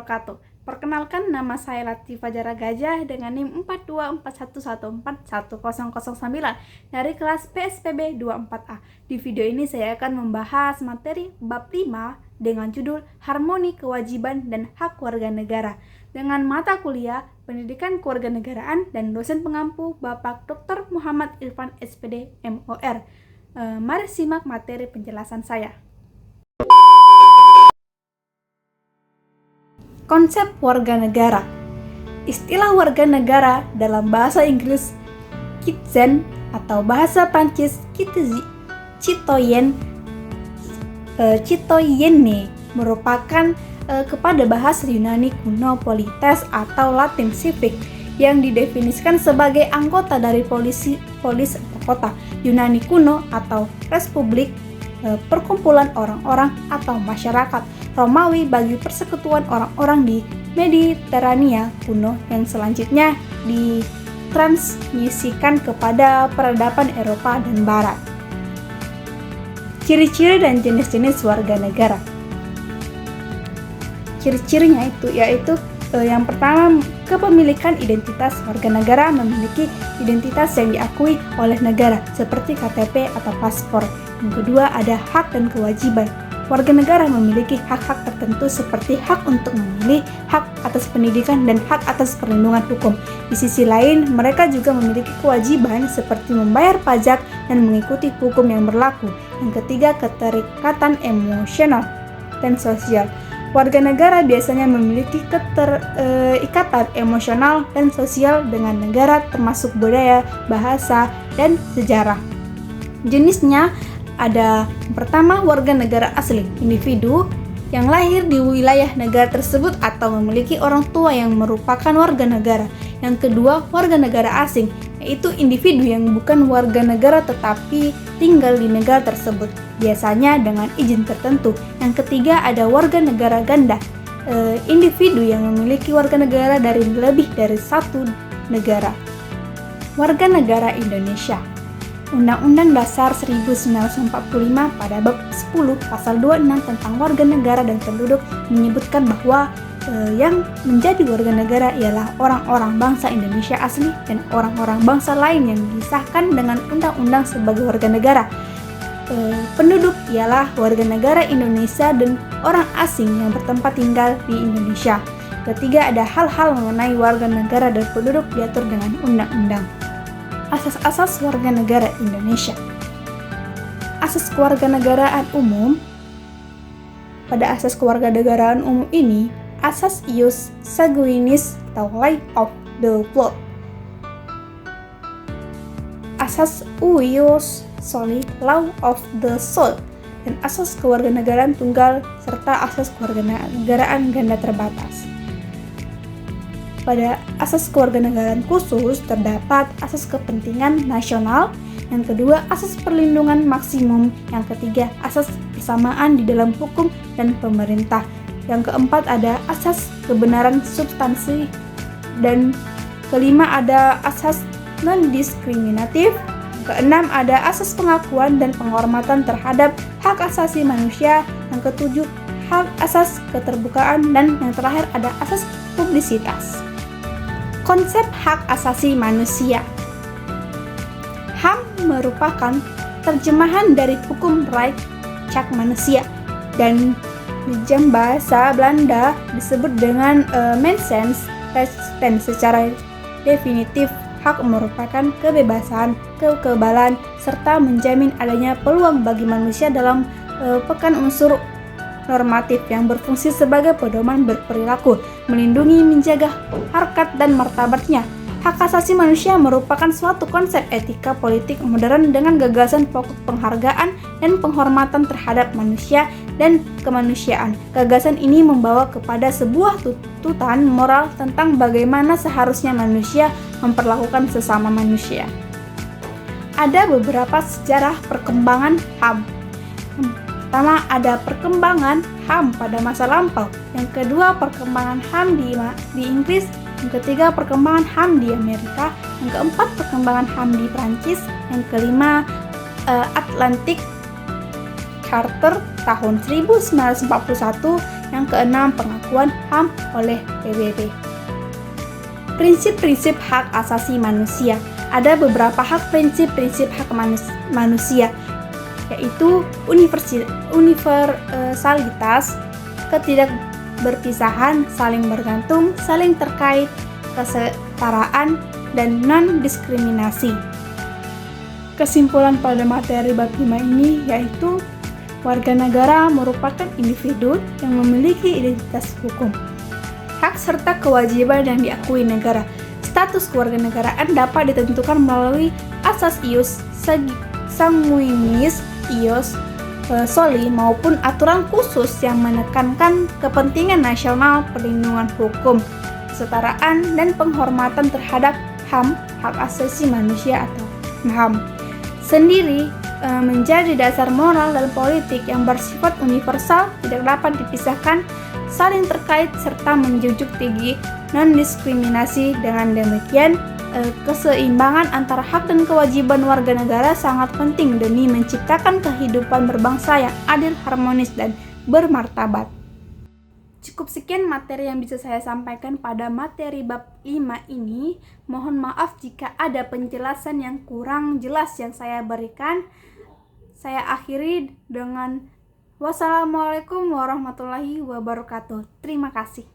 wabarakatuh. Perkenalkan, nama saya Latifah Jara Gajah dengan NIM 4241141009 dari kelas PSPB 24A. Di video ini saya akan membahas materi bab 5 dengan judul Harmoni Kewajiban dan Hak Warga Negara dengan mata kuliah Pendidikan Kewarganegaraan dan dosen pengampu Bapak Dr. Muhammad Irfan SPD MOR. Mari simak materi penjelasan saya. Konsep warga negara. Istilah warga negara dalam bahasa Inggris citizen atau bahasa Prancis citoyenne merupakan kepada bahasa Yunani kuno polites atau Latin civic yang didefinisikan sebagai anggota dari polis atau kota. Yunani kuno atau republik, perkumpulan orang-orang atau masyarakat. Romawi bagi persekutuan orang-orang di Mediterania kuno yang selanjutnya ditransmisikan kepada peradaban Eropa dan Barat. Ciri-ciri dan jenis-jenis warga negara. Ciri-cirinya yaitu yang pertama, kepemilikan identitas. Warga negara memiliki identitas yang diakui oleh negara seperti KTP atau paspor. Yang kedua, ada hak dan kewajiban. Warga negara memiliki hak-hak tertentu seperti hak untuk memilih, hak atas pendidikan, dan hak atas perlindungan hukum. Di sisi lain, mereka juga memiliki kewajiban seperti membayar pajak dan mengikuti hukum yang berlaku. Yang ketiga, keterikatan emosional dan sosial. Warga negara biasanya memiliki keterikatan emosional dan sosial dengan negara termasuk budaya, bahasa, dan sejarah. Jenisnya ada yang pertama, warga negara asli, individu yang lahir di wilayah negara tersebut atau memiliki orang tua yang merupakan warga negara. Yang kedua, warga negara asing, yaitu individu yang bukan warga negara tetapi tinggal di negara tersebut, biasanya dengan izin tertentu. Yang ketiga, ada warga negara ganda, individu yang memiliki warga negara dari lebih dari satu negara. Warga negara Indonesia. Undang-Undang Dasar 1945 pada bab 10 pasal 26 tentang warga negara dan penduduk menyebutkan bahwa yang menjadi warga negara ialah orang-orang bangsa Indonesia asli dan orang-orang bangsa lain yang disahkan dengan undang-undang sebagai warga negara. Penduduk ialah warga negara Indonesia dan orang asing yang bertempat tinggal di Indonesia. Ketiga, ada hal-hal mengenai warga negara dan penduduk diatur dengan undang-undang. Asas-asas warga negara Indonesia. Asas kewarganegaraan umum. Pada asas kewarganegaraan umum ini, asas ius sanguinis atau right of the blood. Asas ius soli, law of the soul, dan asas kewarganegaraan tunggal serta asas kewarganegaraan ganda terbatas. Pada asas kewarganegaraan khusus terdapat asas kepentingan nasional, yang kedua asas perlindungan maksimum, yang ketiga asas persamaan di dalam hukum dan pemerintah, yang keempat ada asas kebenaran substansi, dan kelima ada asas non-diskriminatif, keenam ada asas pengakuan dan penghormatan terhadap hak asasi manusia, yang ketujuh hak asas keterbukaan, dan yang terakhir ada asas publisitas. Konsep hak asasi manusia. HAM merupakan terjemahan dari hukum right hak manusia dan di dalam bahasa Belanda disebut dengan mensenrechten. Secara definitif, hak merupakan kebebasan, kekebalan, serta menjamin adanya peluang bagi manusia dalam pekan unsur normatif yang berfungsi sebagai pedoman berperilaku, melindungi, menjaga harkat dan martabatnya. Hak asasi manusia merupakan suatu konsep etika politik modern dengan gagasan pokok penghargaan dan penghormatan terhadap manusia dan kemanusiaan. Gagasan ini membawa kepada sebuah tuntutan moral tentang bagaimana seharusnya manusia memperlakukan sesama manusia. Ada beberapa sejarah perkembangan HAM. Pertama, ada perkembangan HAM pada masa lampau. Yang kedua, perkembangan HAM di Inggris. Yang ketiga, perkembangan HAM di Amerika. Yang keempat, perkembangan HAM di Prancis. Yang kelima, Atlantic Charter tahun 1941. Yang keenam, pengakuan HAM oleh PBB. Prinsip-prinsip hak asasi manusia. Ada beberapa prinsip-prinsip hak manusia, yaitu universalitas, ketidakberpisahan, saling bergantung, saling terkait, kesetaraan, dan non-diskriminasi. Kesimpulan pada materi bab 5 ini yaitu warga negara merupakan individu yang memiliki identitas hukum, hak serta kewajiban yang diakui negara. Status kewarganegaraan dapat ditentukan melalui asas ius sanguinis, ius soli, maupun aturan khusus yang menekankan kepentingan nasional, perlindungan hukum, kesetaraan, dan penghormatan terhadap HAM, hak asasi manusia atau HAM, sendiri menjadi dasar moral dan politik yang bersifat universal, tidak dapat dipisahkan, saling terkait, serta menjunjung tinggi non-diskriminasi. Dengan demikian, keseimbangan antara hak dan kewajiban warga negara sangat penting demi menciptakan kehidupan berbangsa yang adil, harmonis, dan bermartabat. Cukup sekian materi yang bisa saya sampaikan pada materi bab 5 ini. Mohon maaf jika ada penjelasan yang kurang jelas yang saya berikan. Saya akhiri dengan wassalamualaikum warahmatullahi wabarakatuh. Terima kasih.